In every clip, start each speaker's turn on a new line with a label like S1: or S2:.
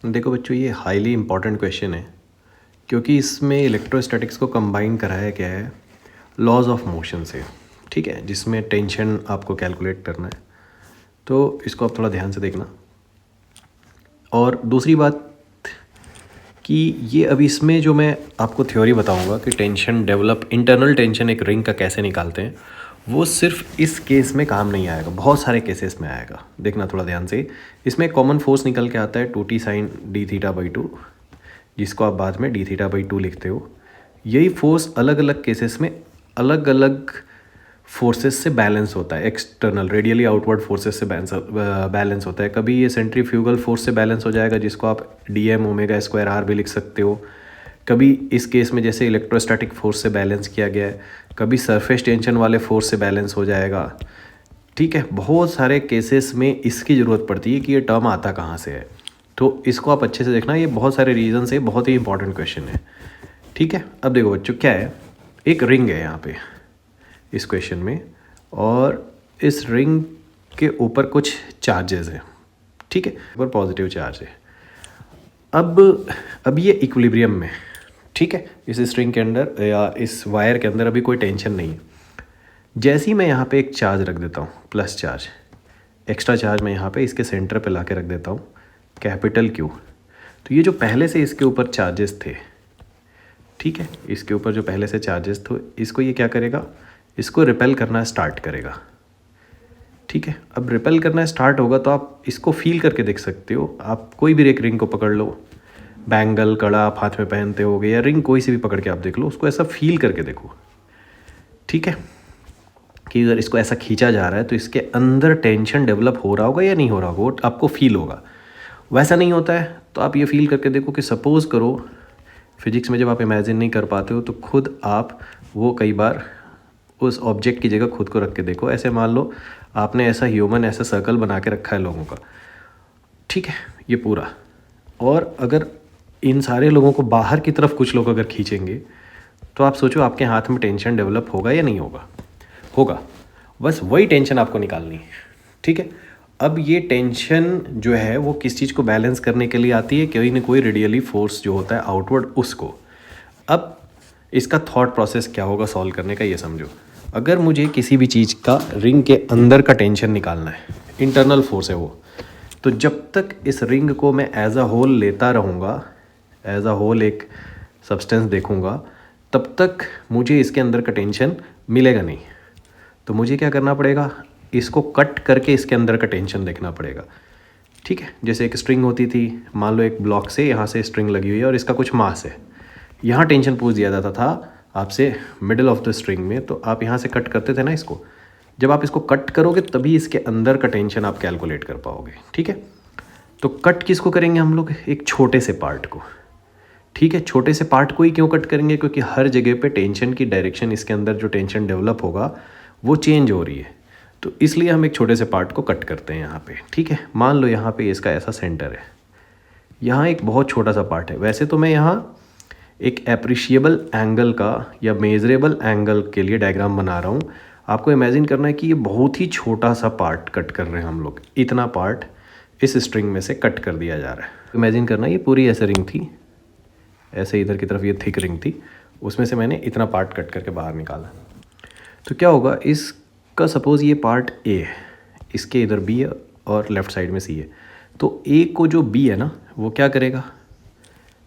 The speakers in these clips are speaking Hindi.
S1: देखो बच्चों, ये हाईली इम्पॉर्टेंट क्वेश्चन है क्योंकि इसमें इलेक्ट्रोस्टैटिक्स को कंबाइन कराया गया है लॉज ऑफ मोशन से, ठीक है, जिसमें टेंशन आपको कैलकुलेट करना है। तो इसको आप थोड़ा ध्यान से देखना। और दूसरी बात कि ये अभी इसमें जो मैं आपको थ्योरी बताऊंगा कि टेंशन डेवलप, इंटरनल टेंशन एक रिंग का कैसे निकालते हैं, वो सिर्फ इस केस में काम नहीं आएगा, बहुत सारे केसेस में आएगा। देखना थोड़ा ध्यान से। इसमें कॉमन फोर्स निकल के आता है 2t sign D theta by 2, जिसको आप बाद में डी थीटा बाई 2 लिखते हो। यही फोर्स अलग अलग केसेस में अलग अलग फोर्सेस से बैलेंस होता है। एक्सटर्नल रेडियली आउटवर्ड फोर्सेस से बैलेंस होता है। कभी ये सेंट्रीफ्यूगल फोर्स से बैलेंस हो जाएगा, जिसको आप D M omega square R भी लिख सकते हो। कभी इस केस में जैसे इलेक्ट्रोस्टैटिक फोर्स से बैलेंस किया गया है, कभी सरफेस टेंशन वाले फोर्स से बैलेंस हो जाएगा, ठीक है। बहुत सारे केसेस में इसकी ज़रूरत पड़ती है कि ये टर्म आता कहाँ से है। तो इसको आप अच्छे से देखना, ये बहुत सारे रीज़न से बहुत ही इंपॉर्टेंट क्वेश्चन है, ठीक है। अब देखो बच्चों, क्या है, एक रिंग है यहाँ पे इस क्वेश्चन में, और इस रिंग के ऊपर कुछ चार्जेस हैं, ठीक है, ऊपर पॉजिटिव चार्ज है। अब ये इक्विलिब्रियम में, ठीक है, इस स्ट्रिंग के अंदर या इस वायर के अंदर अभी कोई टेंशन नहीं है। जैसे ही मैं यहाँ पे एक चार्ज रख देता हूँ, प्लस चार्ज, एक्स्ट्रा चार्ज मैं यहाँ पे इसके सेंटर पे ला के रख देता हूँ, कैपिटल क्यू। तो ये जो पहले से इसके ऊपर चार्जेस थे, ठीक है, इसके ऊपर जो पहले से चार्जेस थे, इसको ये क्या करेगा, इसको रिपेल करना स्टार्ट करेगा, ठीक है। अब रिपेल करना स्टार्ट होगा तो आप इसको फील करके देख सकते हो। आप कोई भी एक रिंग को पकड़ लो, बैंगल, कड़ा आप हाथ में पहनते होगे, या रिंग कोई सी भी पकड़ के आप देख लो, उसको ऐसा फील करके देखो, ठीक है, कि अगर इसको ऐसा खींचा जा रहा है तो इसके अंदर टेंशन डेवलप हो रहा होगा या नहीं हो रहा होगा, वो आपको फील होगा। वैसा नहीं होता है तो आप ये फील करके देखो कि सपोज़ करो, फिजिक्स में जब आप इमेजिन नहीं कर पाते हो तो खुद आप वो कई बार उस ऑब्जेक्ट की जगह खुद को रख के देखो। ऐसे मान लो आपने ऐसा ह्यूमन ऐसा सर्कल बना के रखा है लोगों का, ठीक है, ये पूरा, और अगर इन सारे लोगों को बाहर की तरफ कुछ लोग अगर खींचेंगे तो आप सोचो आपके हाथ में टेंशन डेवलप होगा या नहीं होगा, होगा। बस वही टेंशन आपको निकालनी है, ठीक है। अब ये टेंशन जो है वो किस चीज़ को बैलेंस करने के लिए आती है, कोई ना कोई रेडियली फोर्स जो होता है आउटवर्ड, उसको। अब इसका थॉट प्रोसेस क्या होगा सॉल्व करने का, ये समझो। अगर मुझे किसी भी चीज़ का रिंग के अंदर का टेंशन निकालना है, इंटरनल फोर्स है वो, तो जब तक इस रिंग को मैं एज अ होल लेता रहूँगा, एज अ होल एक सब्सटेंस देखूँगा, तब तक मुझे इसके अंदर का टेंशन मिलेगा नहीं। तो मुझे क्या करना पड़ेगा, इसको कट करके इसके अंदर का टेंशन देखना पड़ेगा, ठीक है। जैसे एक स्ट्रिंग होती थी, मान लो एक ब्लॉक से यहाँ से स्ट्रिंग लगी हुई है और इसका कुछ मास है, यहाँ टेंशन पूछ दिया जाता था आपसे मिडिल ऑफ द स्ट्रिंग में, तो आप यहाँ से कट करते थे ना इसको। जब आप इसको कट करोगे तभी इसके अंदर का टेंशन आप कैलकुलेट कर पाओगे, ठीक है। तो कट किसको करेंगे हम लोग, एक छोटे से पार्ट को, ठीक है। छोटे से पार्ट को ही क्यों कट करेंगे, क्योंकि हर जगह पे टेंशन की डायरेक्शन, इसके अंदर जो टेंशन डेवलप होगा वो चेंज हो रही है, तो इसलिए हम एक छोटे से पार्ट को कट करते हैं यहाँ पे, ठीक है। मान लो यहाँ पे इसका ऐसा सेंटर है, यहाँ एक बहुत छोटा सा पार्ट है। वैसे तो मैं यहाँ एक एप्रिशिएबल एंगल का या मेजरेबल एंगल के लिए डायग्राम बना रहा हूँ। आपको इमेजिन करना है कि ये बहुत ही छोटा सा पार्ट कट कर रहे हैं हम लोग, इतना पार्ट इस स्ट्रिंग में से कट कर दिया जा रहा है। इमेजिन करना ये पूरी ऐसे रिंग थी, ऐसे इधर की तरफ ये थिक रिंग थी, उसमें से मैंने इतना पार्ट कट करके बाहर निकाला। तो क्या होगा, इसका सपोज़ ये पार्ट ए है, इसके इधर बी है और लेफ़्ट साइड में सी है। तो ए को जो बी है ना, वो क्या करेगा,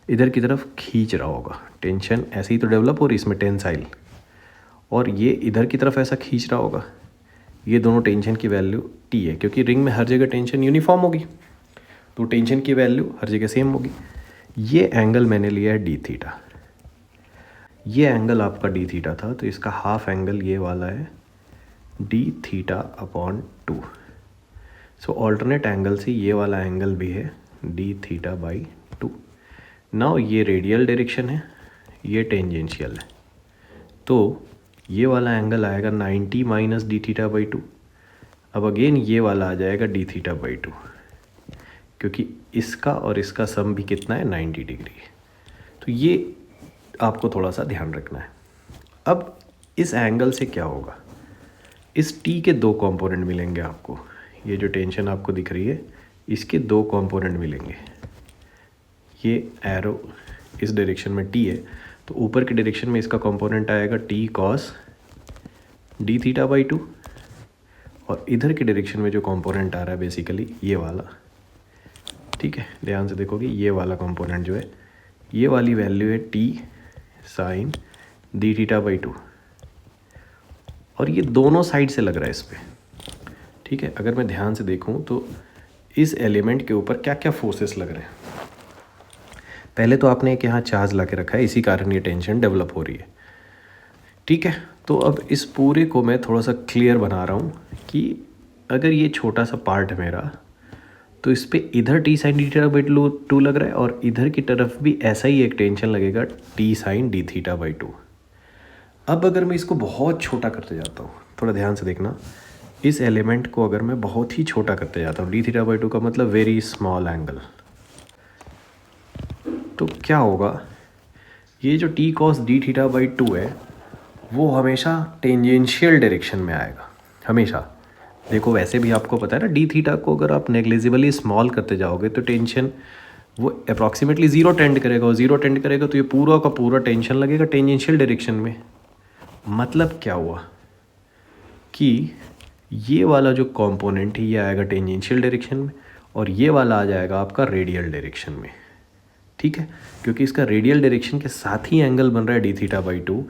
S1: इधर की तरफ खींच रहा होगा, टेंशन ऐसे ही तो डेवलप हो रही इसमें टेंसाइल, और ये इधर की तरफ ऐसा खींच रहा होगा। ये दोनों टेंशन की वैल्यू टी है, क्योंकि रिंग में हर जगह टेंशन यूनिफॉर्म होगी, तो टेंशन की वैल्यू हर जगह सेम होगी। ये एंगल मैंने लिया है डी थीटा, ये एंगल आपका डी थीटा था, तो इसका हाफ एंगल ये वाला है डी थीटा अपॉन 2। सो ऑल्टरनेट एंगल से ये वाला एंगल भी है डी थीटा बाई 2। नाउ ये रेडियल डायरेक्शन है, ये टेंजेंशियल है, तो ये वाला एंगल आएगा 90 माइनस डी थीटा बाई 2। अब अगेन ये वाला आ जाएगा डी थीटा बाई 2, क्योंकि इसका और इसका सम भी कितना है, 90 डिग्री। तो ये आपको थोड़ा सा ध्यान रखना है। अब इस एंगल से क्या होगा, इस टी के दो कंपोनेंट मिलेंगे आपको। ये जो टेंशन आपको दिख रही है, इसके दो कंपोनेंट मिलेंगे, ये एरो इस डायरेक्शन में टी है, तो ऊपर की डायरेक्शन में इसका कंपोनेंट आएगा T cos D theta by 2, और इधर की डायरेक्शन में जो कंपोनेंट आ रहा है बेसिकली ये वाला, ठीक है, ध्यान से देखोगे ये वाला कंपोनेंट जो है, ये वाली वैल्यू है T sine D theta by 2, और ये दोनों साइड से लग रहा है इस पर, ठीक है। अगर मैं ध्यान से देखूं तो इस एलिमेंट के ऊपर क्या क्या फोर्सेस लग रहे हैं। पहले तो आपने एक यहाँ चार्ज ला के रखा है, इसी कारण ये टेंशन डेवलप हो रही है, ठीक है। तो अब इस पूरे को मैं थोड़ा सा क्लियर बना रहा हूँ कि अगर ये छोटा सा पार्ट है मेरा, तो इस पर इधर T sine D theta by 2 लग रहा है, और इधर की तरफ भी ऐसा ही एक टेंशन लगेगा T sine D theta by 2। अब अगर मैं इसको बहुत छोटा करते जाता हूँ, थोड़ा ध्यान से देखना, इस एलिमेंट को अगर मैं बहुत ही छोटा करते जाता हूँ, डी थीटा बाई 2 का मतलब वेरी स्मॉल एंगल, तो क्या होगा, ये जो T cos D theta by 2 है वो हमेशा टेंजेंशियल डायरेक्शन में आएगा, हमेशा। देखो वैसे भी आपको पता है ना, डी थीटा को अगर आप नेग्लिजिबली स्मॉल करते जाओगे तो टेंशन वो अप्रॉक्सीमेटली ज़ीरो टेंड करेगा, और ज़ीरो टेंड करेगा तो ये पूरा का पूरा टेंशन लगेगा टेंजेंशियल डायरेक्शन में। मतलब क्या हुआ कि ये वाला जो कंपोनेंट है ये आएगा टेंजेंशियल डायरेक्शन में, और ये वाला आ जाएगा आपका रेडियल डायरेक्शन में, ठीक है, क्योंकि इसका रेडियल डायरेक्शन के साथ ही एंगल बन रहा है डी थीटा बाई 2।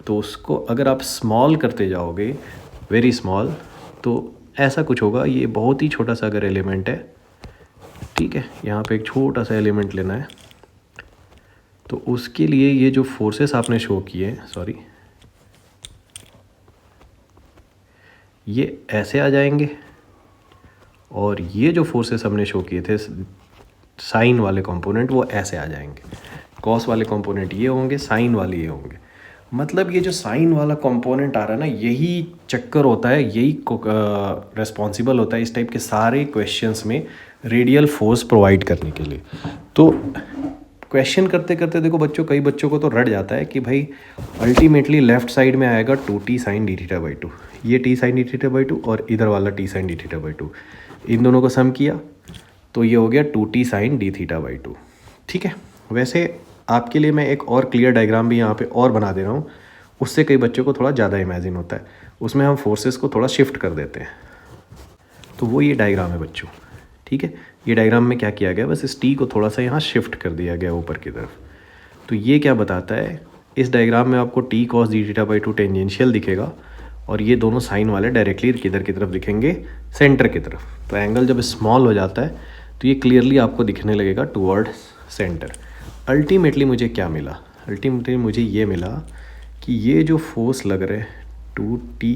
S1: तो उसको अगर आप स्मॉल करते जाओगे, वेरी स्मॉल, तो ऐसा कुछ होगा। ये बहुत ही छोटा सा अगर एलिमेंट है, ठीक है, यहाँ पे एक छोटा सा एलिमेंट लेना है, तो उसके लिए ये जो फोर्सेस आपने शो किए, सॉरी, ये ऐसे आ जाएंगे, और ये जो फोर्सेस हमने शो किए थे साइन वाले कंपोनेंट वो ऐसे आ जाएंगे। कॉस वाले कंपोनेंट ये होंगे, साइन वाले ये होंगे। मतलब ये जो साइन वाला कंपोनेंट आ रहा है ना, यही चक्कर होता है, यही रिस्पॉन्सिबल होता है इस टाइप के सारे क्वेश्चंस में रेडियल फोर्स प्रोवाइड करने के लिए। तो क्वेश्चन करते करते देखो बच्चों, कई बच्चों को तो रट जाता है कि भाई अल्टीमेटली लेफ्ट साइड में आएगा 2t sign D theta by 2, ये t sine D theta by 2 और इधर वाला t sine D theta by 2, इन दोनों को सम किया तो ये हो गया 2t sign D theta by 2, ठीक है। वैसे आपके लिए मैं एक और क्लियर डायग्राम भी यहाँ पे और बना दे रहा हूँ, उससे कई बच्चों को थोड़ा ज़्यादा इमेजिन होता है, उसमें हम फोर्सेस को थोड़ा शिफ्ट कर देते हैं। तो वो ये डायग्राम है बच्चों, ठीक है। ये डायग्राम में क्या किया गया, बस इस टी को थोड़ा सा यहाँ शिफ्ट कर दिया गया ऊपर की तरफ। तो ये क्या बताता है, इस डायग्राम में आपको T cos D theta by 2 tangential दिखेगा, और ये दोनों साइन वाले डायरेक्टली किधर की तरफ दिखेंगे, सेंटर की तरफ। तो एंगल जब स्मॉल हो जाता है तो ये क्लियरली आपको दिखने लगेगा टूवर्ड सेंटर। अल्टीमेटली मुझे क्या मिला, अल्टीमेटली मुझे ये मिला कि ये जो फोर्स लग रहे 2t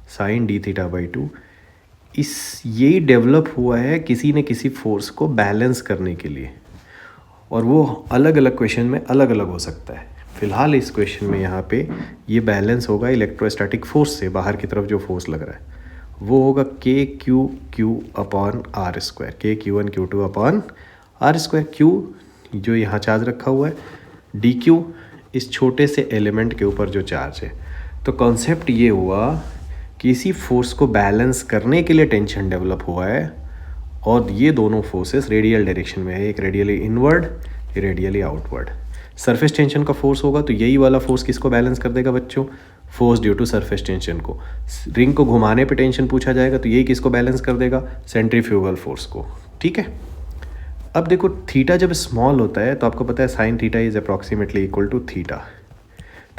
S1: sign D theta by 2, यही डेवलप हुआ है किसी न किसी फोर्स को बैलेंस करने के लिए, और वो अलग अलग क्वेश्चन में अलग अलग हो सकता है। फिलहाल इस क्वेश्चन में यहाँ पे ये बैलेंस होगा इलेक्ट्रोस्टैटिक फोर्स से, बाहर की तरफ जो फोर्स लग रहा है वो होगा K Q Q upon R square, K Q one Q two upon R square. Q जो यहाँ चार्ज रखा हुआ है, डी क्यू इस छोटे से एलिमेंट के ऊपर जो चार्ज है। तो कॉन्सेप्ट ये हुआ कि इसी फोर्स को बैलेंस करने के लिए टेंशन डेवलप हुआ है, और ये दोनों फोर्सेस रेडियल डायरेक्शन में है, एक radially inward, radially outward. Surface tension का फोर्स होगा तो यही वाला फोर्स किसको बैलेंस कर देगा बच्चों, force due to surface tension को। रिंग को घुमाने पे टेंशन पूछा जाएगा तो यही किसको बैलेंस कर देगा, सेंट्रीफ्यूगल फोर्स को, ठीक है। अब देखो थीटा जब स्मॉल होता है तो आपको पता है sine theta is approximately equal to theta.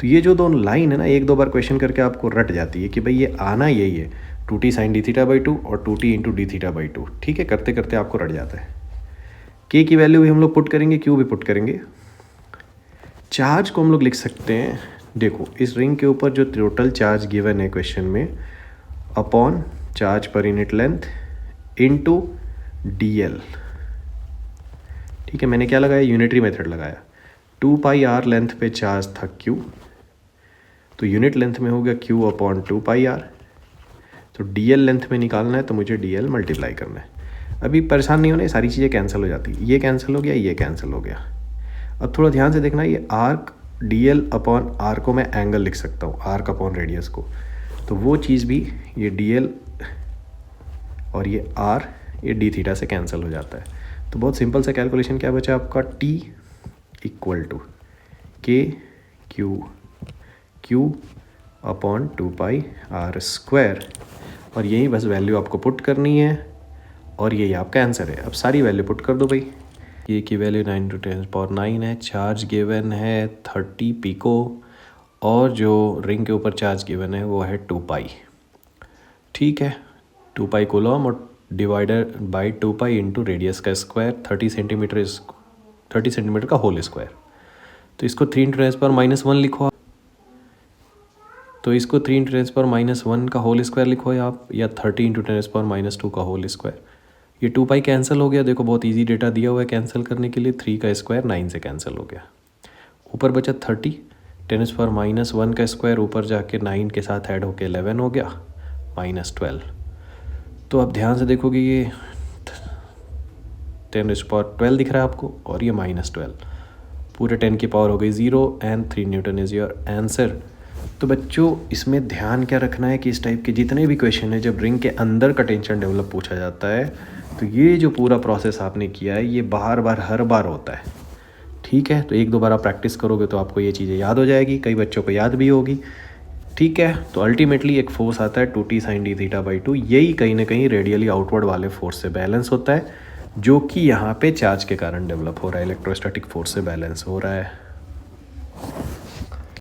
S1: तो ये जो दोनों लाइन है ना, एक दो बार क्वेश्चन करके आपको रट जाती है कि भाई ये आना यही है 2t sign D theta by 2 और 2t into D theta by 2, ठीक है। करते करते आपको रट जाता है। के की वैल्यू भी हम लोग पुट करेंगे, क्यू भी पुट करेंगे। चार्ज को हम लोग लिख सकते हैं, देखो इस रिंग के ऊपर जो टोटल चार्ज गिवन है क्वेश्चन में, upon charge per unit length into dl, ठीक है। मैंने क्या लगाया, यूनिटरी मेथड लगाया। 2 पाई आर लेंथ पे चार्ज था q, तो यूनिट लेंथ में हो गया q अपॉन 2 पाई आर। तो dl लेंथ में निकालना है तो मुझे dl मल्टीप्लाई करना है। अभी परेशान नहीं होना, ये सारी चीज़ें कैंसिल हो जाती, ये कैंसिल हो गया, ये कैंसिल हो गया। अब थोड़ा ध्यान से देखना, ये आर्क dl अपॉन आर को मैं एंगल लिख सकता हूँ, आर्क अपॉन रेडियस को। तो वो चीज़ भी ये dl और ये r ये d थीटा से कैंसिल हो जाता है। तो बहुत सिंपल सा कैलकुलेशन क्या बचा आपका, T इक्वल टू के क्यू अपॉन 2πr²। और यही बस वैल्यू आपको पुट करनी है और यही आपका आंसर है। अब सारी वैल्यू पुट कर दो भाई। ये की वैल्यू 9 × 10⁹ है, चार्ज गिवन है 30 पिको और जो रिंग के ऊपर चार्ज गिवन है वो है 2π। ठीक है, 2π कूलम और डिवाइडर बाई 2π इंटू रेडियस का स्क्वायर 30 सेंटीमीटर का होल स्क्वायर। तो इसको 3 × 10⁻1 लिखो, तो इसको 3 × 10⁻1 का होल स्क्वायर लिखो आप, या 30 × 10⁻2 का होल स्क्वायर। ये 2π कैंसिल हो गया, देखो बहुत इजी डेटा दिया हुआ है कैंसिल करने के लिए। 3 का स्क्वायर 9 से कैंसिल हो गया, ऊपर बचा 30, 10⁻1 का स्क्वायर ऊपर जाके 9 के साथ ऐड होके 11 हो गया, -12। तो अब ध्यान से देखोगे ये 10⁻12 दिख रहा है आपको और ये -12, पूरे 10 की पावर हो गई 0 and 3 Newton is your answer. तो बच्चों इसमें ध्यान क्या रखना है कि इस टाइप के जितने भी क्वेश्चन है जब रिंग के अंदर का टेंशन डेवलप पूछा जाता है तो ये जो पूरा प्रोसेस आपने किया है ये हर बार होता है। ठीक है, तो 1-2 बार आप प्रैक्टिस करोगे तो आपको ये चीज़ें याद हो जाएगी, कई बच्चों को याद भी होगी। ठीक है, तो अल्टीमेटली एक फोर्स आता है 2t sin d θ/2, यही कहीं ना कहीं रेडियली आउटवर्ड वाले फोर्स से बैलेंस होता है जो कि यहाँ पे चार्ज के कारण डेवलप हो रहा है, इलेक्ट्रोस्टैटिक फोर्स से बैलेंस हो रहा है।